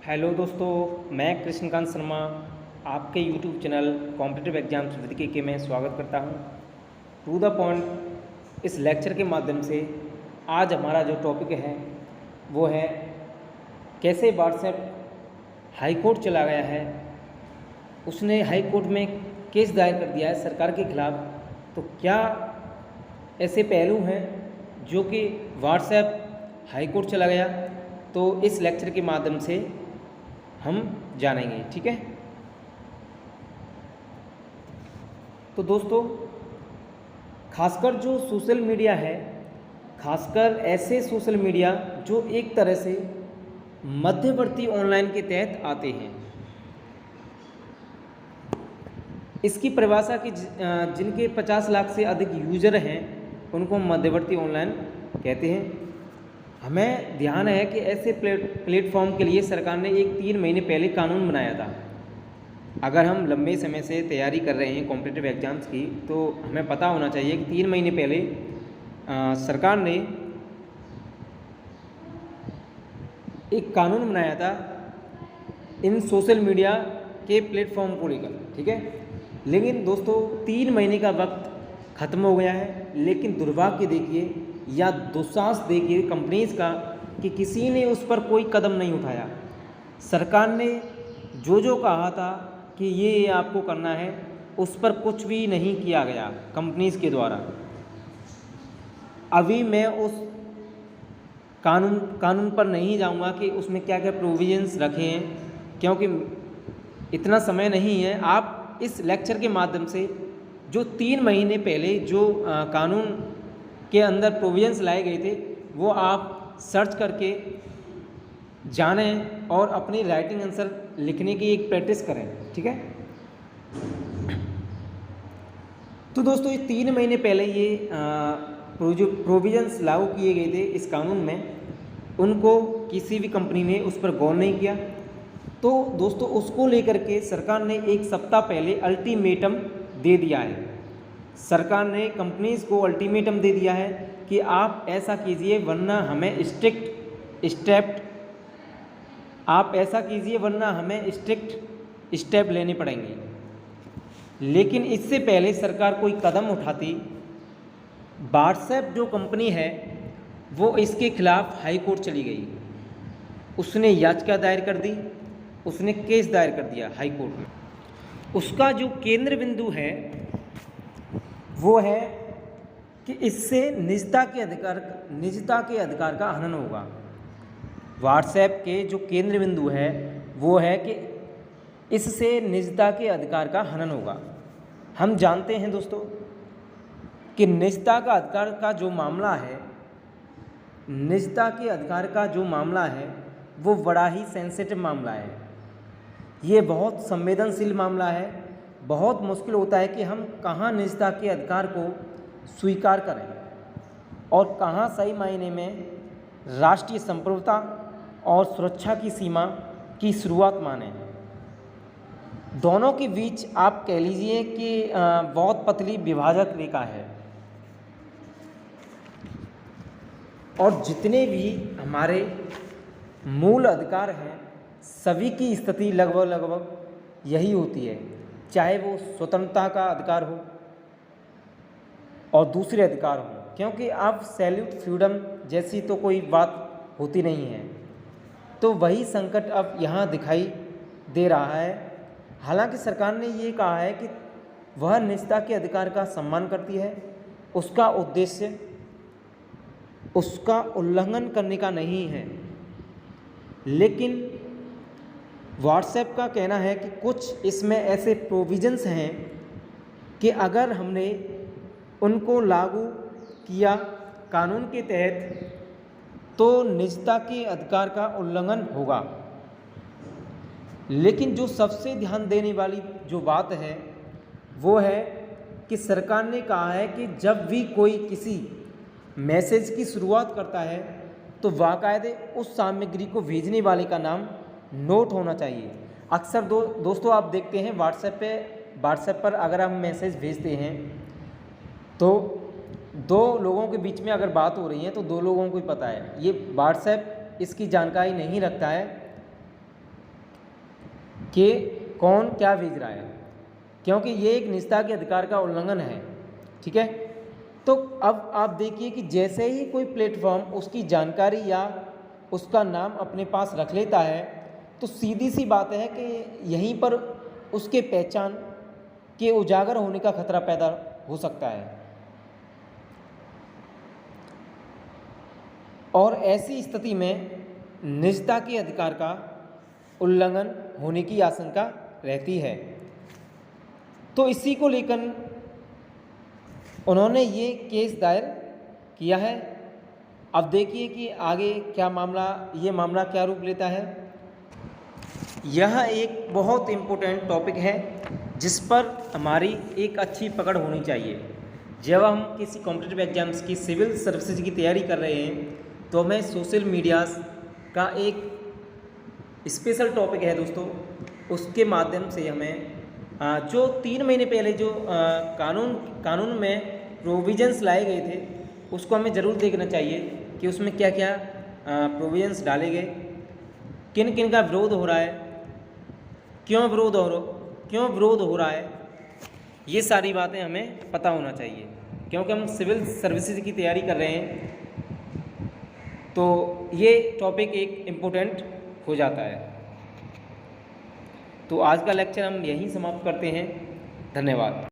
Hello दोस्तों, मैं कृष्णकांत शर्मा आपके YouTube channel competitive exams with के में स्वागत करता हूं। टू द पॉइंट इस लेक्चर के माध्यम से आज हमारा जो टॉपिक है वो है कैसे व्हाट्सएप हाई कोर्ट चला गया है। उसने हाई कोर्ट में केस दायर कर दिया है सरकार के खिलाफ। तो क्या ऐसे पहलू हैं जो कि व्हाट्सएप हाई कोर्ट चला गया, तो इस लेक्चर के माध्यम से हम जानेंगे। ठीक है, तो दोस्तों खासकर जो सोशल मीडिया है, खासकर ऐसे सोशल मीडिया जो एक तरह से मध्यवर्ती ऑनलाइन के तहत आते हैं, इसकी परिभाषा की जिनके 50 लाख से अधिक यूजर हैं उनको मध्यवर्ती ऑनलाइन कहते हैं। हमें ध्यान है कि ऐसे प्लेटफॉर्म के लिए सरकार ने एक 3 महीने पहले कानून बनाया था। अगर हम लंबे समय से तैयारी कर रहे हैं कॉम्पिटिटिव एग्जाम्स की, तो हमें पता होना चाहिए कि 3 महीने पहले सरकार ने एक कानून बनाया था इन सोशल मीडिया के प्लेटफॉर्म को लेकर। ठीक है, लेकिन दोस्तों 3 महीने का वक्त ख़त्म हो गया है, लेकिन दुर्भाग्य देखिए या दुस्साहस देखिए कंपनीज का कि किसी ने उस पर कोई कदम नहीं उठाया। सरकार ने जो कहा था कि ये आपको करना है, उस पर कुछ भी नहीं किया गया कंपनीज के द्वारा। अभी मैं उस कानून पर नहीं जाऊंगा कि उसमें क्या क्या प्रोविजंस रखे हैं, क्योंकि इतना समय नहीं है। आप इस लेक्चर के माध्यम से जो 3 महीने पहले जो कानून के अंदर प्रोविजंस लाए गए थे वो आप सर्च करके जानें और अपनी राइटिंग आंसर लिखने की एक प्रैक्टिस करें। ठीक है, तो दोस्तों ये 3 महीने पहले ये जो प्रोविजंस लागू किए गए थे इस कानून में, उनको किसी भी कंपनी ने उस पर गौर नहीं किया। तो दोस्तों उसको लेकर के सरकार ने 1 सप्ताह पहले अल्टीमेटम दे दिया है। सरकार ने कंपनीज को अल्टीमेटम दे दिया है कि आप ऐसा कीजिए वरना हमें स्ट्रिक्ट स्टेप लेने पड़ेंगे। लेकिन इससे पहले सरकार कोई कदम उठाती, व्हाट्सएप जो कंपनी है वो इसके खिलाफ हाई कोर्ट चली गई। उसने याचिका दायर कर दी, उसने केस दायर कर दिया हाई कोर्ट में। उसका जो केंद्र बिंदु है वो है कि इससे निजता के अधिकार का हनन होगा। व्हाट्सएप के जो केंद्र बिंदु है वो है कि इससे निजता के अधिकार का हनन होगा। हम जानते हैं दोस्तों कि निजता का अधिकार का जो मामला है, निजता के अधिकार का जो मामला है वो बड़ा ही सेंसिटिव मामला है। ये बहुत संवेदनशील मामला है। बहुत मुश्किल होता है कि हम कहाँ निजता के अधिकार को स्वीकार करें और कहाँ सही मायने में राष्ट्रीय संप्रभुता और सुरक्षा की सीमा की शुरुआत माने। दोनों के बीच आप कह लीजिए कि बहुत पतली विभाजक रेखा है, और जितने भी हमारे मूल अधिकार हैं सभी की स्थिति लगभग यही होती है, चाहे वो स्वतंत्रता का अधिकार हो और दूसरे अधिकार हो, क्योंकि अब सैल्यूट फ्रीडम जैसी तो कोई बात होती नहीं है। तो वही संकट अब यहाँ दिखाई दे रहा है। हालांकि सरकार ने ये कहा है कि वह निजता के अधिकार का सम्मान करती है, उसका उद्देश्य उसका उल्लंघन करने का नहीं है। लेकिन व्हाट्सएप का कहना है कि कुछ इसमें ऐसे प्रोविजंस हैं कि अगर हमने उनको लागू किया कानून के तहत तो निजता के अधिकार का उल्लंघन होगा। लेकिन जो सबसे ध्यान देने वाली जो बात है वो है कि सरकार ने कहा है कि जब भी कोई किसी मैसेज की शुरुआत करता है तो बाकायदे उस सामग्री को भेजने वाले का नाम नोट होना चाहिए। अक्सर दोस्तों आप देखते हैं व्हाट्सएप पर अगर हम मैसेज भेजते हैं तो 2 लोगों के बीच में अगर बात हो रही है तो 2 लोगों को ही पता है। ये व्हाट्सएप इसकी जानकारी नहीं रखता है कि कौन क्या भेज रहा है, क्योंकि ये एक निजता के अधिकार का उल्लंघन है। ठीक है, तो अब आप देखिए कि जैसे ही कोई प्लेटफॉर्म उसकी जानकारी या उसका नाम अपने पास रख लेता है, तो सीधी सी बात है कि यहीं पर उसके पहचान के उजागर होने का खतरा पैदा हो सकता है, और ऐसी स्थिति में निजता के अधिकार का उल्लंघन होने की आशंका रहती है। तो इसी को लेकर उन्होंने ये केस दायर किया है। अब देखिए कि आगे क्या ये मामला क्या रूप लेता है। यह एक बहुत इम्पोर्टेंट टॉपिक है जिस पर हमारी एक अच्छी पकड़ होनी चाहिए। जब हम किसी कॉम्पिटिटिव एग्जाम्स की सिविल सर्विसेज की तैयारी कर रहे हैं तो हमें सोशल मीडियाज़ का एक स्पेशल टॉपिक है दोस्तों, उसके माध्यम से हमें जो 3 महीने पहले जो कानून में प्रोविजंस लाए गए थे उसको हमें ज़रूर देखना चाहिए कि उसमें क्या क्या प्रोविजंस डाले गए, किन किन का विरोध हो रहा है, क्यों विरोध हो रहा है, ये सारी बातें हमें पता होना चाहिए, क्योंकि हम सिविल सर्विसेज की तैयारी कर रहे हैं तो ये टॉपिक एक इम्पोर्टेंट हो जाता है। तो आज का लेक्चर हम यहीं समाप्त करते हैं। धन्यवाद।